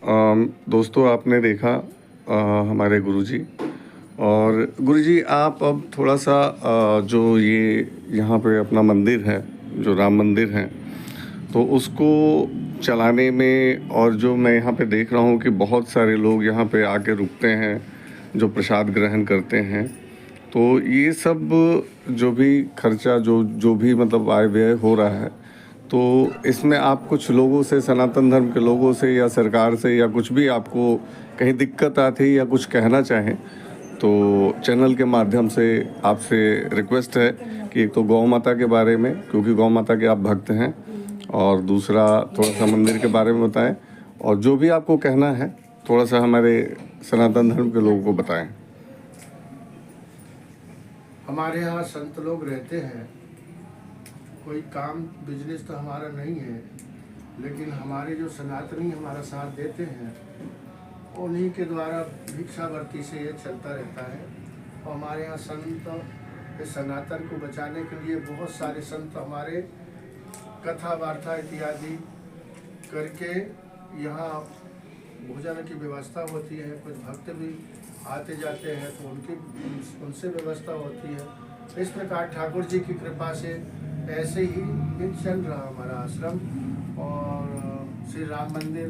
दोस्तों आपने देखा हमारे गुरुजी। और गुरुजी आप अब थोड़ा सा जो ये यहाँ पे अपना मंदिर है, जो राम मंदिर है, तो उसको चलाने में, और जो मैं यहाँ पे देख रहा हूँ कि बहुत सारे लोग यहाँ पे आके रुकते हैं, जो प्रसाद ग्रहण करते हैं, तो ये सब जो भी खर्चा जो जो भी मतलब आय व्यय हो रहा है, तो इसमें आप कुछ लोगों से, सनातन धर्म के लोगों से या सरकार से, या कुछ भी आपको कहीं दिक्कत आती या कुछ कहना चाहें, तो चैनल के माध्यम से आपसे रिक्वेस्ट है कि एक तो गौ माता के बारे में, क्योंकि गौ माता के आप भक्त हैं, और दूसरा थोड़ा सा मंदिर के बारे में बताएं, और जो भी आपको कहना है थोड़ा सा हमारे सनातन धर्म के लोगों को बताएं। हमारे यहाँ संत लोग रहते हैं, कोई काम बिजनेस तो हमारा नहीं है, लेकिन हमारे जो सनातनी हमारा साथ देते हैं, उन्हीं के द्वारा भिक्षावृत्ति से ये चलता रहता है। और हमारे यहाँ संत इस सनातन को बचाने के लिए बहुत सारे संत हमारे कथा वार्ता इत्यादि करके यहाँ भोजन की व्यवस्था होती है। कुछ भक्त भी आते जाते हैं तो उनसे व्यवस्था होती है। इस प्रकार ठाकुर जी की कृपा से ऐसे ही चल रहा हमारा आश्रम। और श्री राम मंदिर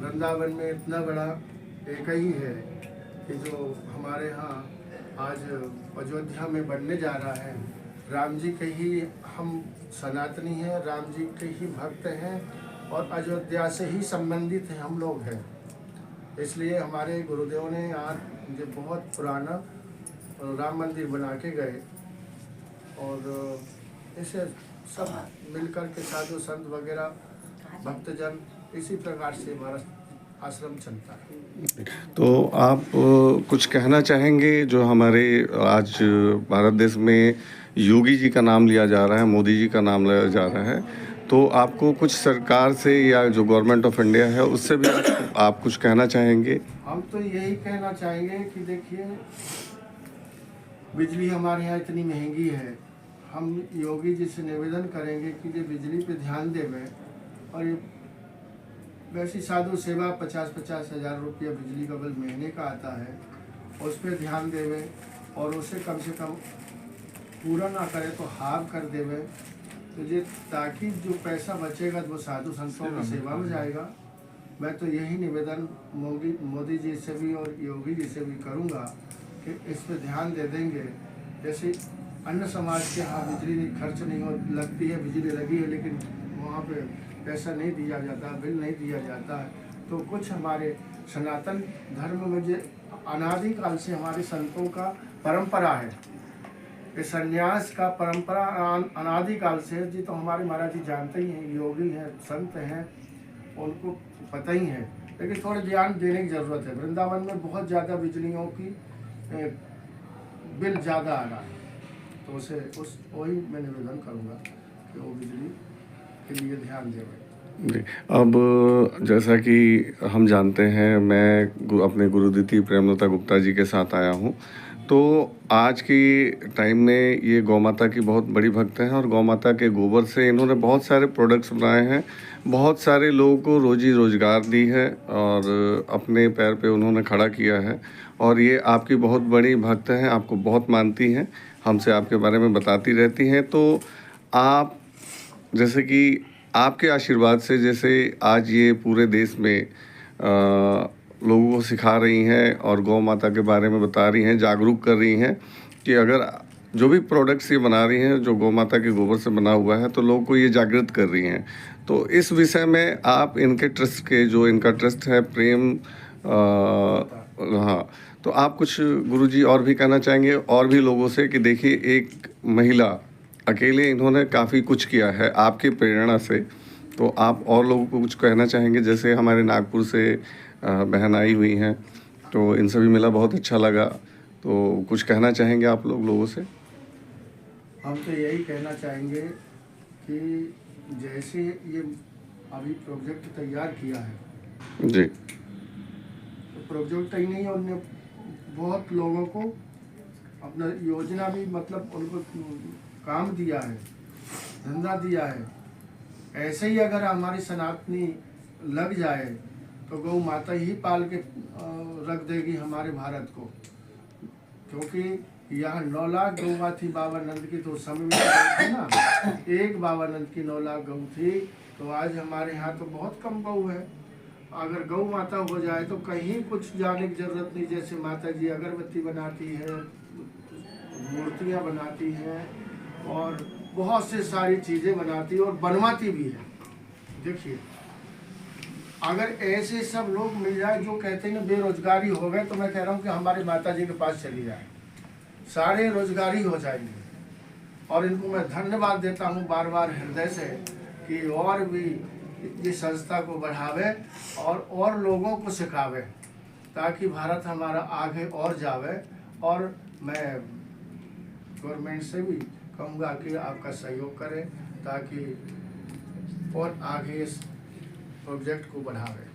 वृंदावन में इतना बड़ा एक ही है कि जो हमारे यहाँ आज अयोध्या में बनने जा रहा है। राम जी के ही हम सनातनी हैं, राम जी के ही भक्त हैं, और अयोध्या से ही संबंधित हैं हम लोग हैं। इसलिए हमारे गुरुदेव ने आज जो बहुत पुराना राम मंदिर बना के गए, और इसे सब मिलकर के साधु संत वगैरह भक्तजन इसी प्रकार से हमारा आश्रम चलता है। तो आप कुछ कहना चाहेंगे, जो हमारे आज भारत देश में योगी जी का नाम लिया जा रहा है, मोदी जी का नाम लिया जा रहा है, तो आपको कुछ सरकार से या जो गवर्नमेंट ऑफ इंडिया है उससे भी आप कुछ कहना चाहेंगे? हम तो यही कहना चाहेंगे कि देखिए, बिजली हमारे यहाँ इतनी महंगी है, हम योगी जी से निवेदन करेंगे कि ये बिजली पे ध्यान देवें। और ये वैसी साधु सेवा 50-50 हज़ार रुपया बिजली का बिल महीने का आता है, उस पर ध्यान देवें, और उसे कम से कम पूरा ना करे तो हाफ कर देवें, तो ये ताकि जो पैसा बचेगा वो साधु संतों की सेवा में जाएगा। मैं तो यही निवेदन मोदी जी से भी और योगी जी से भी करूँगा कि इस पर ध्यान दे देंगे। जैसे अन्य समाज के यहाँ बिजली खर्च नहीं हो लगती है, बिजली लगी है लेकिन वहाँ पे पैसा नहीं दिया जाता, बिल नहीं दिया जाता है, तो कुछ हमारे सनातन धर्म में जो अनादिकाल से हमारे संतों का परंपरा है, ये संन्यास का परंपरा अनादिकाल से जी, तो हमारे महाराज जी जानते ही हैं, योगी हैं, संत हैं, उनको पता ही है। लेकिन थोड़े ध्यान देने की ज़रूरत है। वृंदावन में बहुत ज़्यादा बिजलियों की बिल ज़्यादा आ रहा है, तो उसे वही मैं निवेदन करूँगा कि वो बिजली के लिए ध्यान दें। अब जैसा कि हम जानते हैं, मैं अपने गुरुदीति प्रेमलता गुप्ता जी के साथ आया हूँ, तो आज की टाइम में ये गौ माता की बहुत बड़ी भक्त हैं, और गौ माता के गोबर से इन्होंने बहुत सारे प्रोडक्ट्स बनाए हैं, बहुत सारे लोगों को रोजी रोजगार दी है, और अपने पैर पे उन्होंने खड़ा किया है। और ये आपकी बहुत बड़ी भक्त हैं, आपको बहुत मानती हैं, हमसे आपके बारे में बताती रहती हैं। तो आप जैसे कि आपके आशीर्वाद से, जैसे आज ये पूरे देश में लोगों को सिखा रही हैं और गौ माता के बारे में बता रही हैं, जागरूक कर रही हैं कि अगर जो भी प्रोडक्ट्स ये बना रही हैं जो गौ माता के गोबर से बना हुआ है, तो लोगों को ये जागृत कर रही हैं। तो इस विषय में आप इनके ट्रस्ट के, जो इनका ट्रस्ट है प्रेम, हाँ, तो आप कुछ गुरुजी और भी कहना चाहेंगे और भी लोगों से कि देखिए, एक महिला अकेले इन्होंने काफ़ी कुछ किया है आपकी प्रेरणा से, तो आप और लोगों को कुछ कहना चाहेंगे? जैसे हमारे नागपुर से बहन आई हुई हैं, तो इनसे भी मिला, बहुत अच्छा लगा, तो कुछ कहना चाहेंगे आप लोगों से? हम तो यही कहना चाहेंगे कि जैसे ये अभी प्रोजेक्ट तैयार किया है जी, तो प्रोजेक्ट ही नहीं, उन्होंने बहुत लोगों को अपना योजना भी, मतलब उनको काम दिया है, धंधा दिया है। ऐसे ही अगर हमारी सनातनी लग जाए तो गौ माता ही पाल के रख देगी हमारे भारत को, क्योंकि यहाँ 9 लाख गौवा थी बाबा नंद की, तो उस समय में गौ थी ना, एक बाबा नंद की 9 लाख गौ थी। तो आज हमारे यहाँ तो बहुत कम गौ है। अगर गौ माता हो जाए तो कहीं कुछ जाने की जरूरत नहीं। जैसे माता जी अगरबत्ती बनाती है, मूर्तियाँ बनाती हैं और बहुत से सारी चीज़ें बनाती है और बनवाती भी है। देखिए, अगर ऐसे सब लोग मिल जाए जो कहते हैं ना बेरोजगारी हो गए, तो मैं कह रहा हूँ कि हमारे माता जी के पास चली जाए, सारे रोजगारी हो जाएंगे। और इनको मैं धन्यवाद देता हूँ बार बार हृदय से कि और भी इस संस्था को बढ़ावे और लोगों को सिखावे, ताकि भारत हमारा आगे और जावे। और मैं गवर्नमेंट से भी कहूँगा कि आपका सहयोग करें, ताकि और आगे इस प्रोजेक्ट को बढ़ावे।